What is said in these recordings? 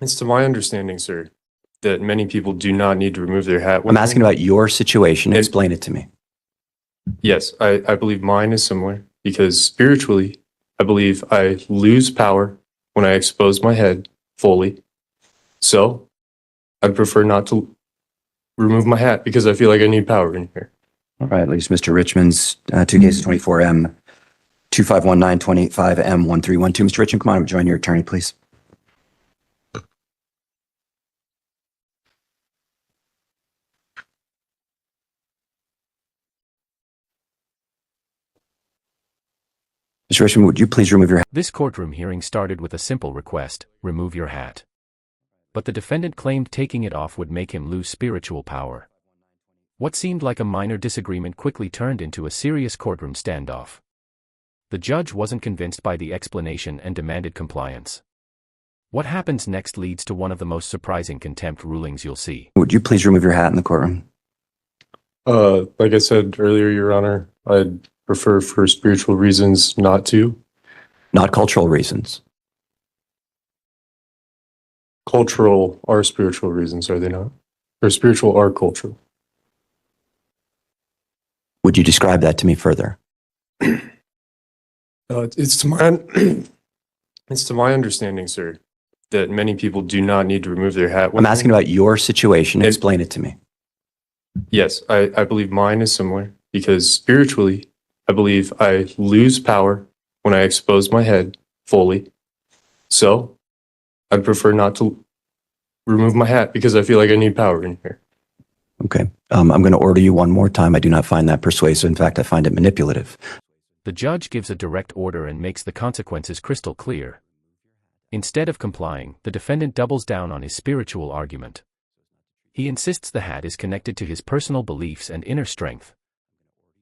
It's to my understanding, sir, that many people do not need to remove their hat. I'm asking about your situation. Explain it to me. Yes, I believe mine is similar because spiritually, I believe I lose power when I expose my head fully. So I'd prefer not to remove my hat because I feel like I need power in here. All right, at least Mr. Richmond's 2 cases 24M 2519 285M1312. Mr. Richmond, come on, join your attorney, please. Mr. Richmond, would you please remove your hat? This courtroom hearing started with a simple request: remove your hat. But the defendant claimed taking it off would make him lose spiritual power. What seemed like a minor disagreement quickly turned into a serious courtroom standoff. The judge wasn't convinced by the explanation and demanded compliance. What happens next leads to one of the most surprising contempt rulings you'll see. Would you please remove your hat in the courtroom? Like I said earlier, Your Honor, I'd prefer for spiritual reasons not to. Not cultural reasons. Cultural are spiritual reasons, are they not? Or spiritual are cultural. Would you describe that to me further? It's to my it's to my understanding, sir, that many people do not need to remove their hat. I'm asking about your situation. Explain it to me. Yes, I believe mine is similar because spiritually, I believe I lose power when I expose my head fully. So I'd prefer not to remove my hat because I feel like I need power in here. Okay. I'm going to order you one more time. I do not find that persuasive. In fact, I find it manipulative. The judge gives a direct order and makes the consequences crystal clear. Instead of complying, the defendant doubles down on his spiritual argument. He insists the hat is connected to his personal beliefs and inner strength.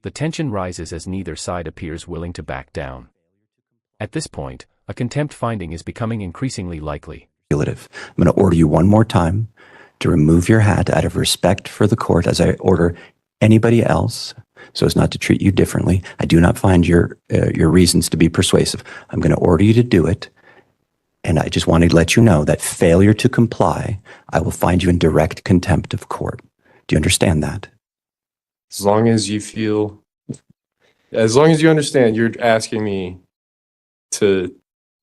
The tension rises as neither side appears willing to back down. At this point, a contempt finding is becoming increasingly likely. I'm going to order you one more time to remove your hat out of respect for the court as I order anybody else, so as not to treat you differently. I do not find your reasons to be persuasive. I'm going to order you to do it, and I just want to let you know that failure to comply, I will find you in direct contempt of court. Do you understand that? As long as you understand, you're asking me to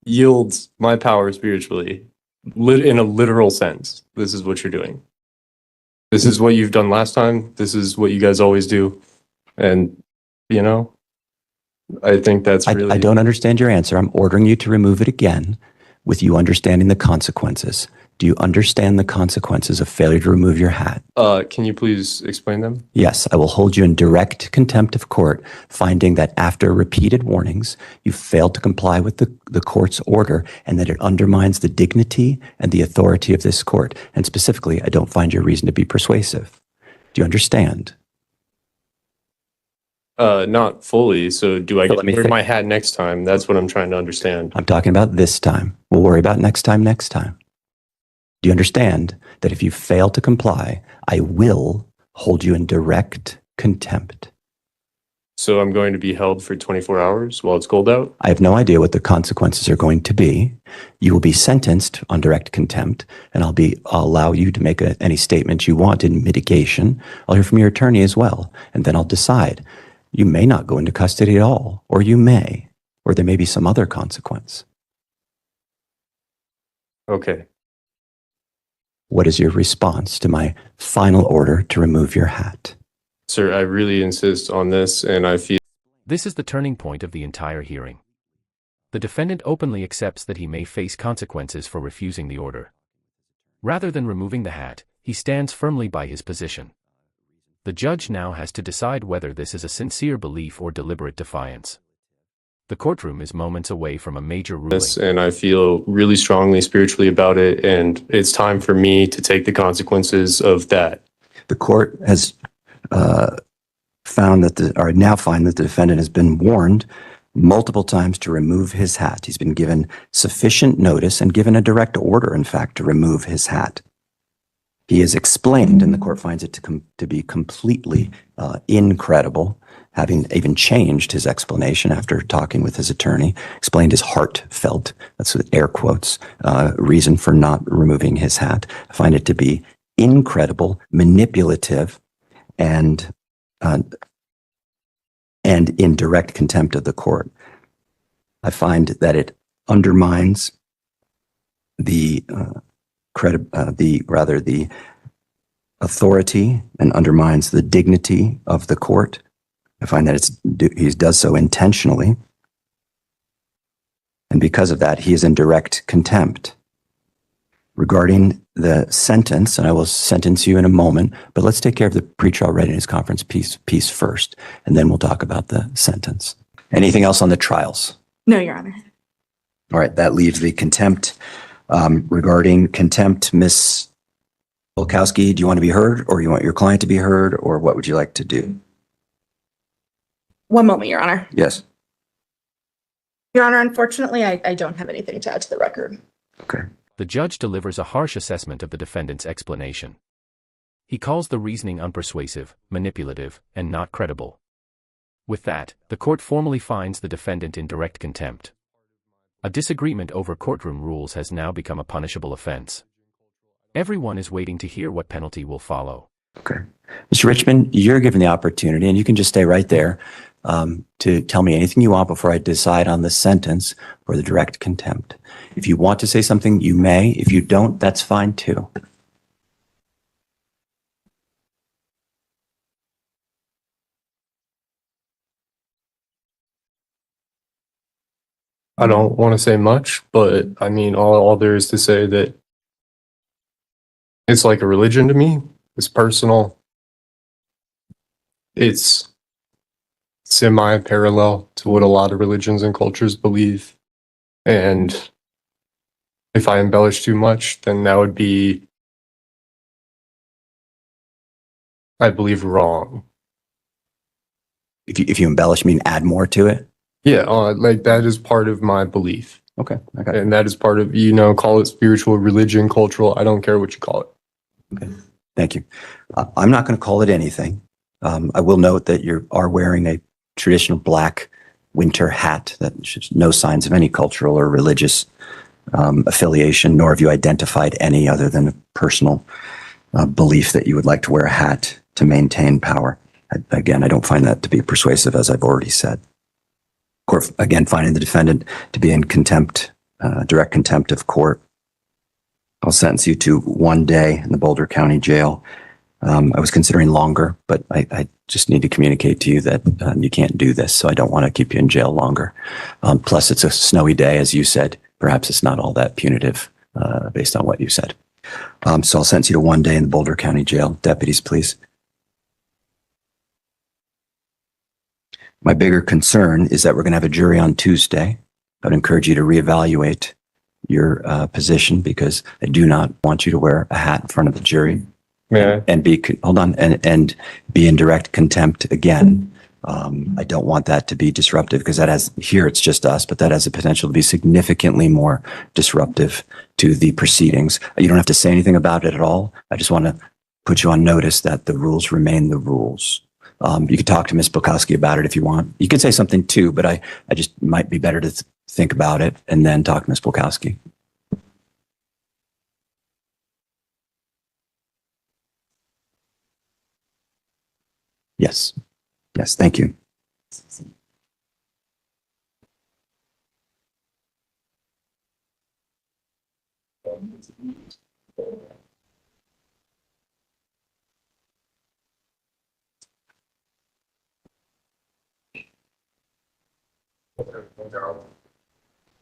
yield my power spiritually, in a literal sense. This is what you're doing. This is what you've done last time. This is what you guys always do. And, you know, I think that's really... I don't understand your answer. I'm ordering you to remove it again with you understanding the consequences. Do you understand the consequences of failure to remove your hat? Can you please explain them? Yes, I will hold you in direct contempt of court, finding that after repeated warnings, you failed to comply with the court's order and that it undermines the dignity and the authority of this court. And specifically, I don't find your reason to be persuasive. Do you understand? Not fully. So do I get to wear my hat next time? That's what I'm trying to understand. I'm talking about this time. We'll worry about next time. Do you understand that if you fail to comply, I will hold you in direct contempt? So I'm going to be held for 24 hours while it's cold out? I have no idea what the consequences are going to be. You will be sentenced on direct contempt, and I'll allow you to make any statement you want in mitigation. I'll hear from your attorney as well, and then I'll decide. You may not go into custody at all, or you may, or there may be some other consequence. Okay. What is your response to my final order to remove your hat? Sir, I really insist on this, and I feel... This is the turning point of the entire hearing. The defendant openly accepts that he may face consequences for refusing the order. Rather than removing the hat, he stands firmly by his position. The judge now has to decide whether this is a sincere belief or deliberate defiance. The courtroom is moments away from a major ruling. And I feel really strongly spiritually about it, and it's time for me to take the consequences of that. The court has found that now find that the defendant has been warned multiple times to remove his hat. He's been given sufficient notice and given a direct order, in fact, to remove his hat. He is explained, and the court finds it to be completely incredible, having even changed his explanation after talking with his attorney, explained his heartfelt, that's with air quotes, reason for not removing his hat. I find it to be incredible, manipulative, and in direct contempt of the court. I find that it undermines the authority and undermines the dignity of the court. I find that he does so intentionally. And because of that, he is in direct contempt. Regarding the sentence, and I will sentence you in a moment, but let's take care of the pretrial readiness conference piece first, and then we'll talk about the sentence. Anything else on the trials? No, Your Honor. All right, that leaves the contempt. Regarding contempt, Ms. Volkowski, do you want to be heard, or you want your client to be heard, or what would you like to do? One moment, Your Honor. Yes. Your Honor, unfortunately, I don't have anything to add to the record. Okay. The judge delivers a harsh assessment of the defendant's explanation. He calls the reasoning unpersuasive, manipulative, and not credible. With that, the court formally finds the defendant in direct contempt. A disagreement over courtroom rules has now become a punishable offense. Everyone is waiting to hear what penalty will follow. Okay. Mr. Richmond, you're given the opportunity, and you can just stay right there, to tell me anything you want before I decide on the sentence for the direct contempt. If you want to say something, you may. If you don't, that's fine too. I don't want to say much, but I mean, all there is to say that it's like a religion to me. It's personal. It's semi-parallel to what a lot of religions and cultures believe. And if I embellish too much, then that would be, I believe, wrong. If you embellish, mean add more to it? Yeah, like that is part of my belief. Okay. Okay. And that is part of, call it spiritual, religion, cultural. I don't care what you call it. Okay. Thank you. I'm not going to call it anything. I will note that you are wearing a traditional black winter hat that shows no signs of any cultural or religious affiliation, nor have you identified any other than a personal belief that you would like to wear a hat to maintain power. Again, I don't find that to be persuasive, as I've already said. Court, again, finding the defendant to be in contempt, direct contempt of court. I'll sentence you to 1 day in the Boulder County Jail. I was considering longer, but I just need to communicate to you that you can't do this, so I don't want to keep you in jail longer. Plus, it's a snowy day, as you said. Perhaps it's not all that punitive based on what you said. So I'll sentence you to 1 day in the Boulder County Jail. Deputies, please. My bigger concern is that we're going to have a jury on Tuesday. I would encourage you to reevaluate your position, because I do not want you to wear a hat in front of the jury. And be and be in direct contempt again. I don't want that to be disruptive, because here it's just us, but that has the potential to be significantly more disruptive to the proceedings. You don't have to say anything about it at all. I just want to put you on notice that the rules remain the rules. You could talk to Ms. Bukowski about it if you want. You could say something too, but I just might be better to think about it and then talk to Ms. Bukowski. Yes. Yes, thank you.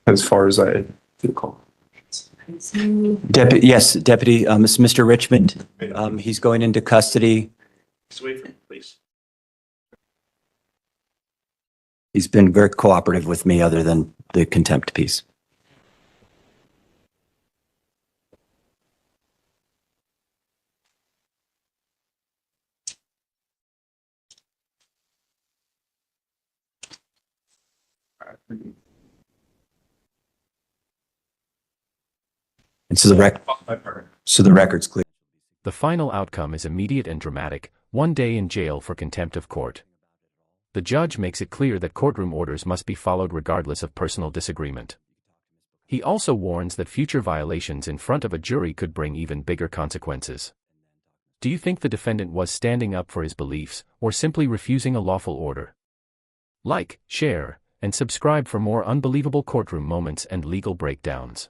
As far as I recall. Deputy, yes, Deputy, Mr. Richmond, he's going into custody. Just wait for me, please. He's been very cooperative with me, other than the contempt piece. And so the record's clear. The final outcome is immediate and dramatic: 1 day in jail for contempt of court. The judge makes it clear that courtroom orders must be followed regardless of personal disagreement. He also warns that future violations in front of a jury could bring even bigger consequences. Do you think the defendant was standing up for his beliefs, or simply refusing a lawful order? Like, share, and subscribe for more unbelievable courtroom moments and legal breakdowns.